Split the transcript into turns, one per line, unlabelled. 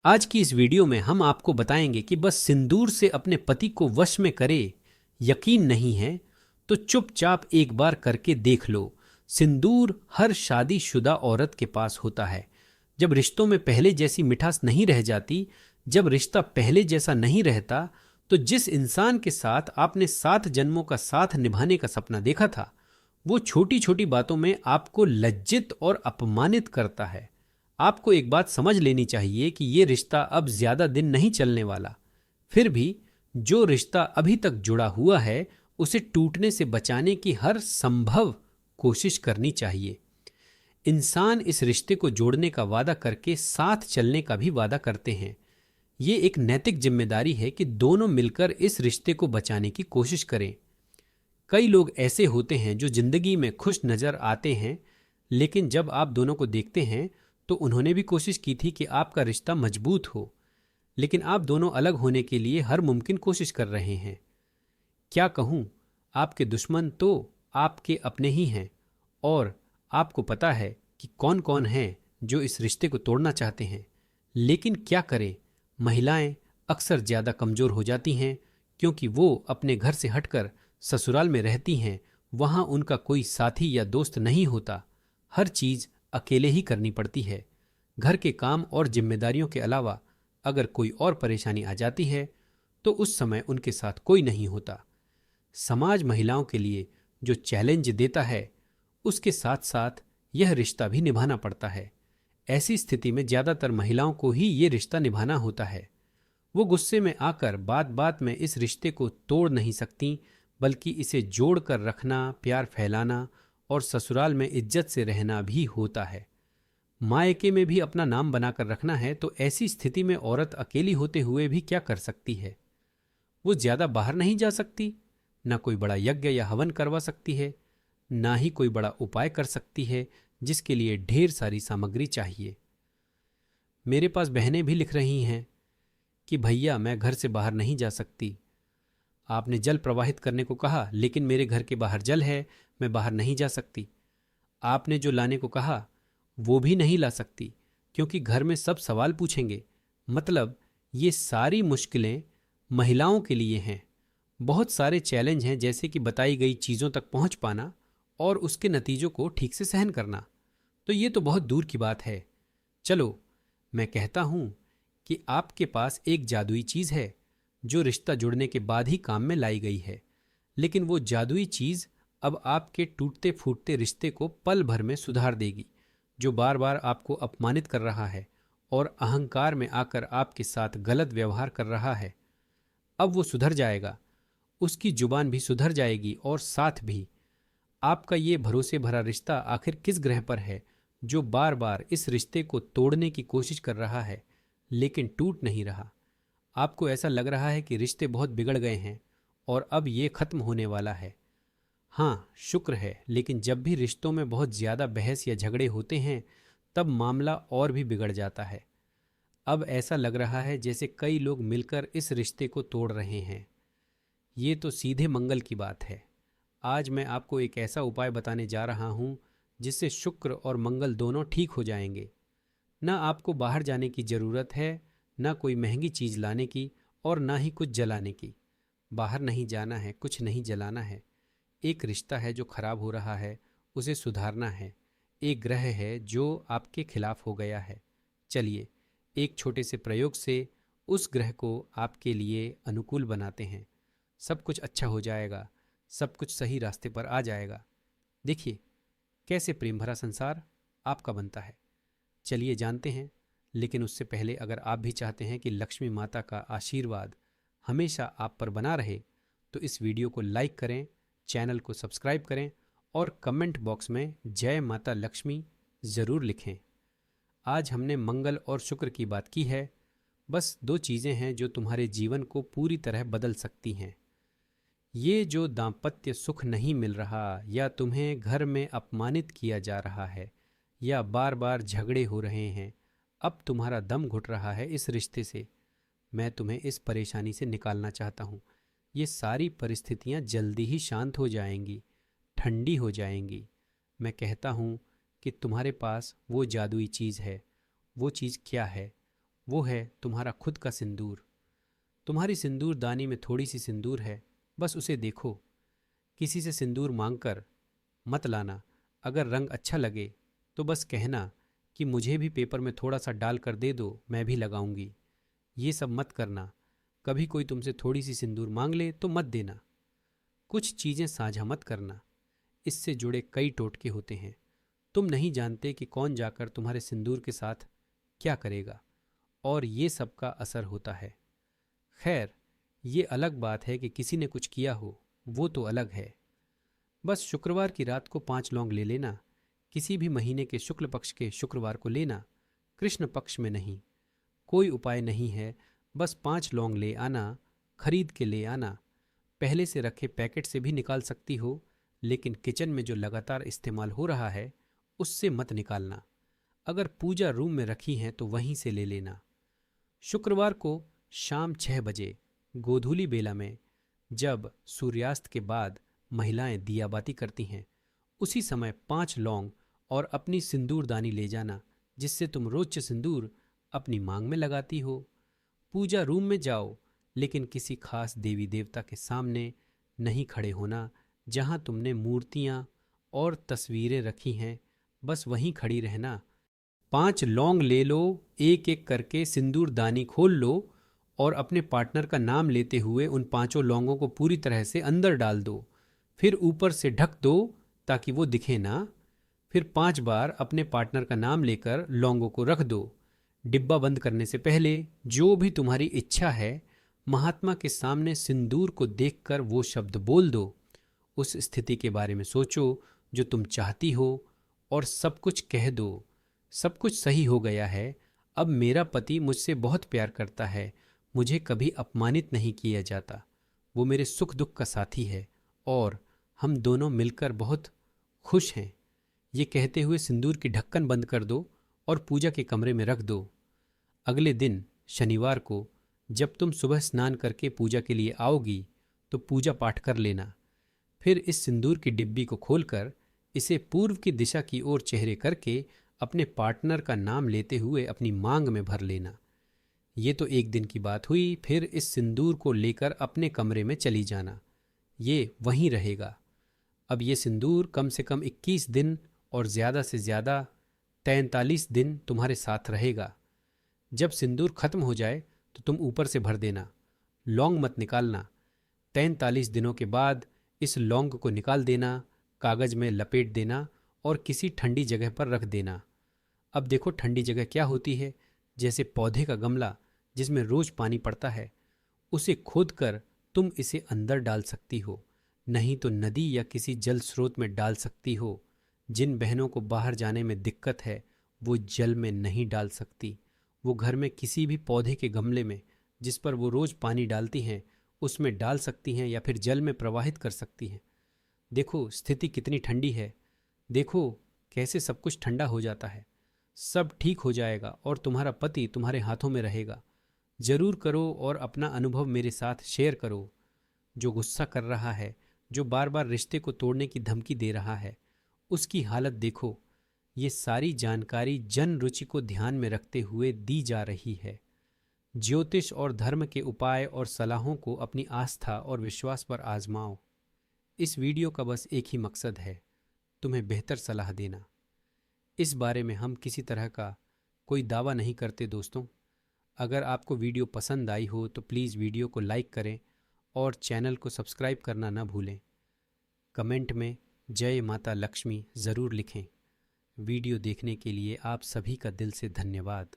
आज की इस वीडियो में हम आपको बताएंगे कि बस सिंदूर से अपने पति को वश में करे। यकीन नहीं है तो चुपचाप एक बार करके देख लो। सिंदूर हर शादीशुदा औरत के पास होता है। जब रिश्तों में पहले जैसी मिठास नहीं रह जाती, जब रिश्ता पहले जैसा नहीं रहता, तो जिस इंसान के साथ आपने 7 जन्मों का साथ निभाने का सपना देखा था, वो छोटी छोटी बातों में आपको लज्जित और अपमानित करता है। आपको एक बात समझ लेनी चाहिए कि ये रिश्ता अब ज्यादा दिन नहीं चलने वाला। फिर भी जो रिश्ता अभी तक जुड़ा हुआ है, उसे टूटने से बचाने की हर संभव कोशिश करनी चाहिए। इंसान इस रिश्ते को जोड़ने का वादा करके साथ चलने का भी वादा करते हैं। ये एक नैतिक जिम्मेदारी है कि दोनों मिलकर इस रिश्ते को बचाने की कोशिश करें। कई लोग ऐसे होते हैं जो जिंदगी में खुश नजर आते हैं, लेकिन जब आप दोनों को देखते हैं तो उन्होंने भी कोशिश की थी कि आपका रिश्ता मजबूत हो, लेकिन आप दोनों अलग होने के लिए हर मुमकिन कोशिश कर रहे हैं। क्या कहूँ, आपके दुश्मन तो आपके अपने ही हैं, और आपको पता है कि कौन कौन हैं जो इस रिश्ते को तोड़ना चाहते हैं। लेकिन क्या करें, महिलाएं अक्सर ज़्यादा कमज़ोर हो जाती हैं, क्योंकि वो अपने घर से हटकर ससुराल में रहती हैं। वहाँ उनका कोई साथी या दोस्त नहीं होता। हर चीज़ अकेले ही करनी पड़ती है। घर के काम और जिम्मेदारियों के अलावा अगर कोई और परेशानी आ जाती है तो उस समय उनके साथ कोई नहीं होता। समाज महिलाओं के लिए जो चैलेंज देता है, उसके साथ साथ यह रिश्ता भी निभाना पड़ता है। ऐसी स्थिति में ज़्यादातर महिलाओं को ही ये रिश्ता निभाना होता है। वो गुस्से में आकर बात बात में इस रिश्ते को तोड़ नहीं सकती, बल्कि इसे जोड़ कर रखना, प्यार फैलाना और ससुराल में इज्जत से रहना भी होता है। मायके में भी अपना नाम बनाकर रखना है, तो ऐसी स्थिति में औरत अकेली होते हुए भी क्या कर सकती है? वो ज्यादा बाहर नहीं जा सकती, ना कोई बड़ा यज्ञ या हवन करवा सकती है, ना ही कोई बड़ा उपाय कर सकती है जिसके लिए ढेर सारी सामग्री चाहिए। मेरे पास बहनें भी लिख रही हैं कि भैया, मैं घर से बाहर नहीं जा सकती। आपने जल प्रवाहित करने को कहा, लेकिन मेरे घर के बाहर जल है, मैं बाहर नहीं जा सकती। आपने जो लाने को कहा वो भी नहीं ला सकती, क्योंकि घर में सब सवाल पूछेंगे। मतलब ये सारी मुश्किलें महिलाओं के लिए हैं। बहुत सारे चैलेंज हैं, जैसे कि बताई गई चीज़ों तक पहुंच पाना और उसके नतीजों को ठीक से सहन करना। तो ये तो बहुत दूर की बात है। चलो, मैं कहता हूं कि आपके पास एक जादुई चीज़ है जो रिश्ता जुड़ने के बाद ही काम में लाई गई है। लेकिन वो जादुई चीज़ अब आपके टूटते फूटते रिश्ते को पल भर में सुधार देगी। जो बार बार आपको अपमानित कर रहा है और अहंकार में आकर आपके साथ गलत व्यवहार कर रहा है, अब वो सुधर जाएगा। उसकी जुबान भी सुधर जाएगी, और साथ भी आपका ये भरोसे भरा रिश्ता आखिर किस ग्रह पर है जो बार बार इस रिश्ते को तोड़ने की कोशिश कर रहा है, लेकिन टूट नहीं रहा। आपको ऐसा लग रहा है कि रिश्ते बहुत बिगड़ गए हैं और अब ये खत्म होने वाला है। हाँ, शुक्र है, लेकिन जब भी रिश्तों में बहुत ज़्यादा बहस या झगड़े होते हैं, तब मामला और भी बिगड़ जाता है। अब ऐसा लग रहा है जैसे कई लोग मिलकर इस रिश्ते को तोड़ रहे हैं। ये तो सीधे मंगल की बात है। आज मैं आपको एक ऐसा उपाय बताने जा रहा हूँ जिससे शुक्र और मंगल दोनों ठीक हो जाएंगे। ना आपको बाहर जाने की ज़रूरत है, ना कोई महंगी चीज़ लाने की, और ना ही कुछ जलाने की। बाहर नहीं जाना है, कुछ नहीं जलाना है। एक रिश्ता है जो खराब हो रहा है, उसे सुधारना है। एक ग्रह है जो आपके खिलाफ हो गया है। चलिए, एक छोटे से प्रयोग से उस ग्रह को आपके लिए अनुकूल बनाते हैं। सब कुछ अच्छा हो जाएगा, सब कुछ सही रास्ते पर आ जाएगा। देखिए कैसे प्रेम भरा संसार आपका बनता है। चलिए जानते हैं। लेकिन उससे पहले, अगर आप भी चाहते हैं कि लक्ष्मी माता का आशीर्वाद हमेशा आप पर बना रहे, तो इस वीडियो को लाइक करें, चैनल को सब्सक्राइब करें और कमेंट बॉक्स में जय माता लक्ष्मी ज़रूर लिखें। आज हमने मंगल और शुक्र की बात की है। बस 2 चीज़ें हैं जो तुम्हारे जीवन को पूरी तरह बदल सकती हैं। ये जो दाम्पत्य सुख नहीं मिल रहा, या तुम्हें घर में अपमानित किया जा रहा है, या बार बार झगड़े हो रहे हैं, अब तुम्हारा दम घुट रहा है इस रिश्ते से, मैं तुम्हें इस परेशानी से निकालना चाहता हूँ। ये सारी परिस्थितियाँ जल्दी ही शांत हो जाएंगी, ठंडी हो जाएंगी। मैं कहता हूँ कि तुम्हारे पास वो जादुई चीज़ है। वो चीज़ क्या है? वो है तुम्हारा खुद का सिंदूर। तुम्हारी सिंदूर दानी में थोड़ी सी सिंदूर है, बस उसे देखो। किसी से सिंदूर मांगकर मत लाना। अगर रंग अच्छा लगे तो बस कहना कि मुझे भी पेपर में थोड़ा सा डाल कर दे दो, मैं भी लगाऊंगी। ये सब मत करना। कभी कोई तुमसे थोड़ी सी सिंदूर मांग ले तो मत देना। कुछ चीज़ें साझा मत करना, इससे जुड़े कई टोटके होते हैं। तुम नहीं जानते कि कौन जाकर तुम्हारे सिंदूर के साथ क्या करेगा, और ये सब का असर होता है। खैर, ये अलग बात है कि किसी ने कुछ किया हो, वो तो अलग है। बस शुक्रवार की रात को 5 लौंग ले लेना। किसी भी महीने के शुक्ल पक्ष के शुक्रवार को लेना, कृष्ण पक्ष में नहीं। कोई उपाय नहीं है, बस 5 लौंग ले आना, खरीद के ले आना। पहले से रखे पैकेट से भी निकाल सकती हो, लेकिन किचन में जो लगातार इस्तेमाल हो रहा है उससे मत निकालना। अगर पूजा रूम में रखी हैं तो वहीं से ले लेना। शुक्रवार को शाम 6 बजे गोधूली बेला में, जब सूर्यास्त के बाद महिलाएं दियाबाती करती हैं, उसी समय 5 लौंग और अपनी सिंदूरदानी ले जाना, जिससे तुम रोज सिंदूर अपनी मांग में लगाती हो। पूजा रूम में जाओ, लेकिन किसी खास देवी देवता के सामने नहीं खड़े होना। जहां तुमने मूर्तियां और तस्वीरें रखी हैं, बस वहीं खड़ी रहना। 5 लौंग ले लो, एक एक करके सिंदूरदानी खोल लो और अपने पार्टनर का नाम लेते हुए उन 5 लौंगों को पूरी तरह से अंदर डाल दो। फिर ऊपर से ढक दो ताकि वो दिखे ना। फिर 5 बार अपने पार्टनर का नाम लेकर लौंगों को रख दो। डिब्बा बंद करने से पहले जो भी तुम्हारी इच्छा है, महात्मा के सामने सिंदूर को देखकर वो शब्द बोल दो। उस स्थिति के बारे में सोचो जो तुम चाहती हो और सब कुछ कह दो। सब कुछ सही हो गया है। अब मेरा पति मुझसे बहुत प्यार करता है, मुझे कभी अपमानित नहीं किया जाता। वो मेरे सुख दुख का साथी है और हम दोनों मिलकर बहुत खुश हैं। ये कहते हुए सिंदूर की ढक्कन बंद कर दो और पूजा के कमरे में रख दो। अगले दिन शनिवार को जब तुम सुबह स्नान करके पूजा के लिए आओगी तो पूजा पाठ कर लेना। फिर इस सिंदूर की डिब्बी को खोलकर इसे पूर्व की दिशा की ओर चेहरे करके अपने पार्टनर का नाम लेते हुए अपनी मांग में भर लेना। ये तो एक दिन की बात हुई। फिर इस सिंदूर को लेकर अपने कमरे में चली जाना, ये वहीं रहेगा। अब ये सिंदूर कम से कम 21 दिन और ज़्यादा से ज़्यादा 43 दिन तुम्हारे साथ रहेगा। जब सिंदूर खत्म हो जाए तो तुम ऊपर से भर देना, लौंग मत निकालना। 43 दिनों के बाद इस लौंग को निकाल देना, कागज में लपेट देना और किसी ठंडी जगह पर रख देना। अब देखो ठंडी जगह क्या होती है, जैसे पौधे का गमला जिसमें रोज पानी पड़ता है, उसे खोदकर तुम इसे अंदर डाल सकती हो, नहीं तो नदी या किसी जल स्रोत में डाल सकती हो। जिन बहनों को बाहर जाने में दिक्कत है वो जल में नहीं डाल सकती, वो घर में किसी भी पौधे के गमले में जिस पर वो रोज पानी डालती हैं उसमें डाल सकती हैं या फिर जल में प्रवाहित कर सकती हैं। देखो स्थिति कितनी ठंडी है, देखो कैसे सब कुछ ठंडा हो जाता है। सब ठीक हो जाएगा और तुम्हारा पति तुम्हारे हाथों में रहेगा। जरूर करो और अपना अनुभव मेरे साथ शेयर करो। जो गुस्सा कर रहा है, जो बार बार रिश्ते को तोड़ने की धमकी दे रहा है, उसकी हालत देखो। ये सारी जानकारी जन रुचि को ध्यान में रखते हुए दी जा रही है। ज्योतिष और धर्म के उपाय और सलाहों को अपनी आस्था और विश्वास पर आजमाओ। इस वीडियो का बस एक ही मकसद है, तुम्हें बेहतर सलाह देना। इस बारे में हम किसी तरह का कोई दावा नहीं करते दोस्तों। अगर आपको वीडियो पसंद आई हो तो प्लीज़ वीडियो को लाइक करें और चैनल को सब्सक्राइब करना ना भूलें। कमेंट में जय माता लक्ष्मी ज़रूर लिखें। वीडियो देखने के लिए आप सभी का दिल से धन्यवाद।